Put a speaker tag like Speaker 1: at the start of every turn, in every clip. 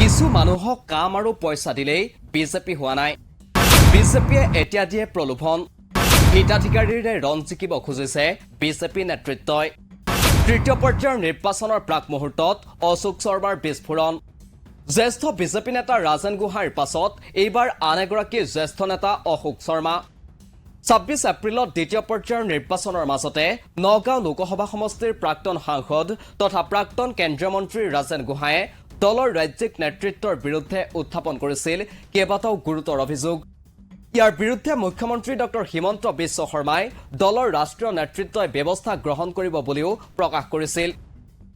Speaker 1: কিছু মানুহক কাম আৰু পইচা দিলেই বিজেপি হোৱা নাই। বিজেপিয়ে এতিয়া দিয়ে প্ৰলোভন। হিতাধিকাৰীৰে ৰণ জিকিব খুজিছে বিজেপি নেতৃত্বই। তৃতীয় পৰ্যায়ৰ নিৰ্বাচনৰ প্ৰাক মুহূৰ্তত অশোক শৰ্মাৰ বিস্ফোৰণ। জ্যেষ্ঠ বিজেপি নেতা ৰাজেন গোহাঁইৰ পাছত এইবাৰ আন এগৰাকী জ্যেষ্ঠ নেতা অশোক শৰ্মা। ২৬ এপ্ৰিলত দ্বিতীয় পৰ্যায়ৰ নিৰ্বাচনৰ মাজতে নগাঁও লোকসভা সমষ্টিৰ প্ৰাক্তন সাংসদ তথা প্ৰাক্তন কেন্দ্ৰীয় মন্ত্ৰী ৰাজেন গোহাঁয়ে দলৰ ৰাজ্যিক নেতৃত্বৰ বিৰুদ্ধে উত্থাপন কৰিছিল কেইবাটাও গুৰুতৰ অভিযোগ। ইয়াৰ বিৰুদ্ধে মুখ্যমন্ত্ৰী ডক্টৰ হিমন্ত বিশ্ব শৰ্মাই দলৰ ৰাষ্ট্ৰীয় নেতৃত্বই ব্যৱস্থা গ্ৰহণ কৰিব বুলিও প্ৰকাশ কৰিছিল।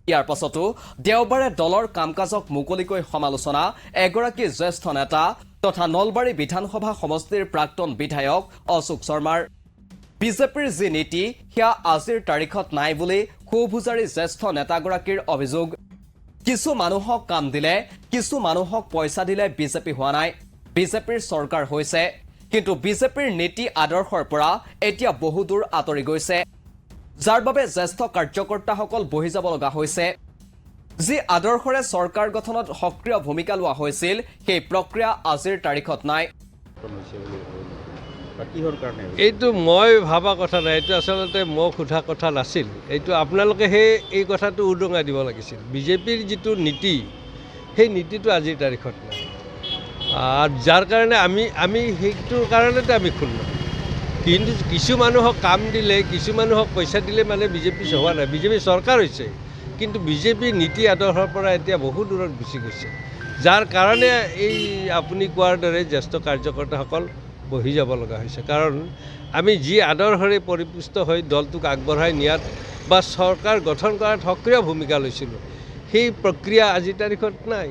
Speaker 1: ইয়াৰ পাছতো দেওবাৰে দলৰ কাম কাজক মুকলিকৈ সমালোচনা এগৰাকী জ্যেষ্ঠ নেতা তথা নলবাৰী বিধানসভা সমষ্টিৰ প্ৰাক্তন বিধায়ক অশোক শৰ্মাৰ। বিজেপিৰ যি নীতি সেয়া আজিৰ তাৰিখত নাই বুলি খুবুজাৰী জ্যেষ্ঠ নেতাগৰাকীৰ অভিযোগ। কিছু মানুহক কাম দিলে, কিছু মানুহক পইচা দিলে বিজেপি হোৱা নাই, বিজেপিৰ চৰকাৰ হৈছে। কিন্তু বিজেপিৰ নীতি আদৰ্শৰ পৰা এতিয়া বহুদূৰ আঁতৰি গৈছে, যাৰ বাবে জ্যেষ্ঠ কাৰ্যকৰ্তাসকল বহি যাব লগা হৈছে। যি আদৰ্শৰে চৰকাৰ গঠনত সক্ৰিয় ভূমিকা লোৱা হৈছিল সেই প্ৰক্ৰিয়া আজিৰ তাৰিখত নাই।
Speaker 2: এইটো মই ভাবা কথা নাই, এইটো আচলতে মই সোধা কথা নাছিল। এইটো আপোনালোকে এই কথাটো উদঙাই দিব লাগিছিল। বিজেপিৰ যিটো নীতি সেই নীতিটো আজিৰ তাৰিখত নাই, যাৰ কাৰণে আমি সেইটোৰ কাৰণেতো আমি ক্ষুণ্ণ। কিন্তু কিছু মানুহক কাম দিলে, কিছু মানুহক পইচা দিলে মানে বিজেপি হোৱা নাই, বিজেপি চৰকাৰ হৈছে। কিন্তু বিজেপিৰ নীতি আদৰ্শৰ পৰা এতিয়া বহু দূৰত গুচি গৈছে, যাৰ কাৰণে এই আপুনি কোৱাৰ দৰে জ্যেষ্ঠ কাৰ্যকৰ্তাসকল বহি যাব লগা হৈছে। কাৰণ আমি যি আদৰ্শৰে পৰিপুষ্ট হৈ দলটোক আগবঢ়াই নিয়াত বা চৰকাৰ গঠন কৰাত সক্ৰিয় ভূমিকা লৈছিলোঁ, সেই প্ৰক্ৰিয়া আজিৰ তাৰিখত নাই।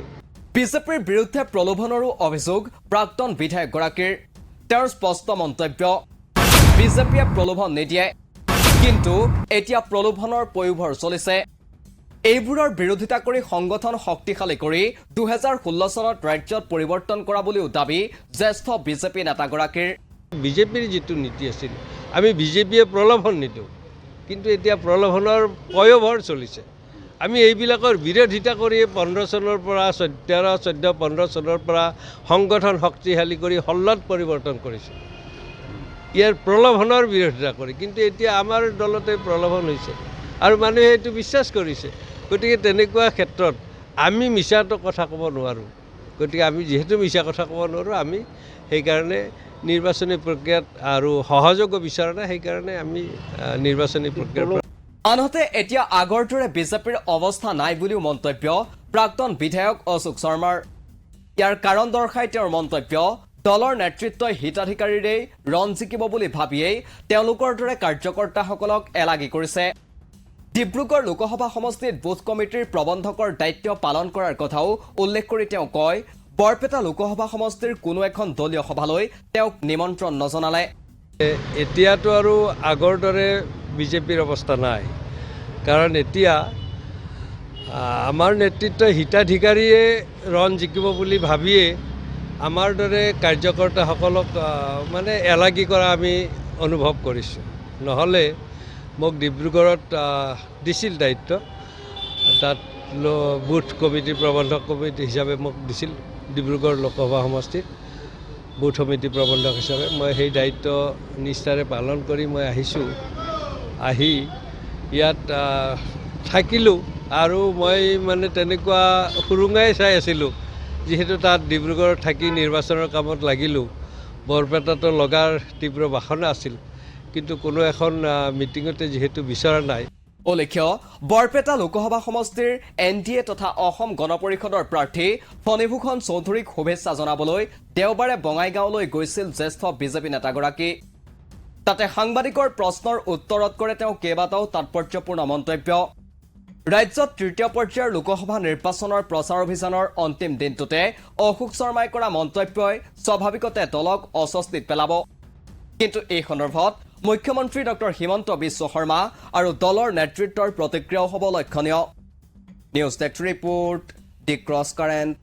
Speaker 1: বিজেপিৰ বিৰুদ্ধে প্ৰলোভনৰো অভিযোগ প্ৰাক্তন বিধায়কগৰাকীৰ। তেওঁৰ স্পষ্ট মন্তব্য, বিজেপিয়ে প্ৰলোভন নিদিয়ে, কিন্তু এতিয়া প্ৰলোভনৰ পয়োভৰ চলিছে। এইবোৰৰ বিৰোধিতা কৰি সংগঠন শক্তিশালী কৰি ২০১৬ চনত ৰাজ্যত পৰিৱৰ্তন কৰা বুলিও দাবী জ্যেষ্ঠ বিজেপি নেতাগৰাকীৰ।
Speaker 2: বিজেপিৰ যিটো নীতি আছিল, আমি বিজেপিয়ে প্ৰলোভন নিদিওঁ, কিন্তু এতিয়া প্ৰলোভনৰ পয়োভৰ চলিছে। আমি এইবিলাকৰ বিৰোধিতা কৰি ১৫ চনৰ পৰা ১৩-১৪-১৫ চনৰ পৰা সংগঠন শক্তিশালী কৰি ১৬ত পৰিৱৰ্তন কৰিছোঁ, ইয়াৰ প্ৰলোভনৰ বিৰোধিতা কৰি। কিন্তু এতিয়া আমাৰ দলতে প্ৰলোভন হৈছে আৰু মানুহে এইটো বিশ্বাস কৰিছে। গতিকে তেনেকুৱা ক্ষেত্ৰত আমি মিছাটো কথা ক'ব নোৱাৰোঁ। গতিকে আমি যিহেতু মিছা কথা ক'ব নোৱাৰোঁ, আমি সেইকাৰণে নিৰ্বাচনী প্ৰক্ৰিয়াত আৰু সহযোগ বিচৰা নাই, সেইকাৰণে আমি নিৰ্বাচনী প্ৰক্ৰিয়াৰ।
Speaker 1: আনহাতে এতিয়া আগৰ দৰে বিজেপিৰ অৱস্থা নাই বুলিও মন্তব্য প্ৰাক্তন বিধায়ক অশোক শৰ্মাৰ। ইয়াৰ কাৰণ দৰ্শাই তেওঁৰ মন্তব্য, দলৰ নেতৃত্বই হিতাধিকাৰীৰেই ৰণ জিকিব বুলি ভাবিয়েই তেওঁলোকৰ দৰে কাৰ্যকৰ্তাসকলক এলাগী কৰিছে। ডিব্ৰুগড় লোকসভা সমষ্টিত বুথ কমিটিৰ প্ৰবন্ধকৰ দায়িত্ব পালন কৰাৰ কথাও উল্লেখ কৰি তেওঁ কয়, বৰপেটা লোকসভা সমষ্টিৰ কোনো এখন দলীয় সভালৈ তেওঁক নিমন্ত্ৰণ নজনালে।
Speaker 2: এতিয়াতো আৰু আগৰ দৰে বিজেপিৰ অৱস্থা নাই, কাৰণ এতিয়া আমাৰ নেতৃত্বই হিতাধিকাৰীয়ে ৰণ জিকিব বুলি ভাবিয়ে আমাৰ দৰে কাৰ্যকৰ্তাসকলক মানে এলাগী কৰা আমি অনুভৱ কৰিছোঁ। নহ'লে মোক ডিব্ৰুগড়ত দিছিল দায়িত্ব, তাত বুথ কমিটি প্ৰবন্ধক কমিটি হিচাপে মোক দিছিল। ডিব্ৰুগড় লোকসভা সমষ্টিত বুথ সমিতি প্ৰবন্ধক হিচাপে মই সেই দায়িত্ব নিষ্ঠাৰে পালন কৰি মই আহিছোঁ। আহি ইয়াত থাকিলোঁ আৰু মই মানে তেনেকুৱা সুৰুঙাই চাই আছিলোঁ, যিহেতু তাত ডিব্ৰুগড়ত থাকি নিৰ্বাচনৰ কামত লাগিলোঁ। বৰপেটাতো লগাৰ তীব্ৰ বাসনা আছিল, কিন্তু কোনো এখন মিটিঙতে যিহেতু বিচৰা নাই।
Speaker 1: উল্লেখ্য, বৰপেটা লোকসভা সমষ্টিৰ NDA তথা অসম গণ পৰিষদৰ প্ৰাৰ্থী ফণীভূষণ চৌধুৰীক শুভেচ্ছা জনাবলৈ দেওবাৰে বঙাইগাঁৱলৈ গৈছিল জ্যেষ্ঠ বিজেপি নেতাগৰাকী। তাতে সাংবাদিকৰ প্ৰশ্নৰ উত্তৰত কৰে তেওঁ কেইবাটাও তাৎপৰ্যপূৰ্ণ মন্তব্য। ৰাজ্যত তৃতীয় পৰ্যায়ৰ লোকসভা নিৰ্বাচনৰ প্ৰচাৰ অভিযানৰ অন্তিম দিনটোতে অশোক শৰ্মাই কৰা মন্তব্যই স্বাভাৱিকতে দলক অস্বস্তিত পেলাব। কিন্তু এই সন্দৰ্ভত মুখ্যমন্ত্ৰী ডক্টৰ হিমন্ত বিশ্ব শৰ্মা আৰু দলৰ নেতৃত্বৰ প্ৰতিক্ৰিয়াও হ'ব লক্ষণীয়। নিউজ ডেস্ক ৰিপোৰ্ট, দি ক্ৰছ কাৰেণ্ট।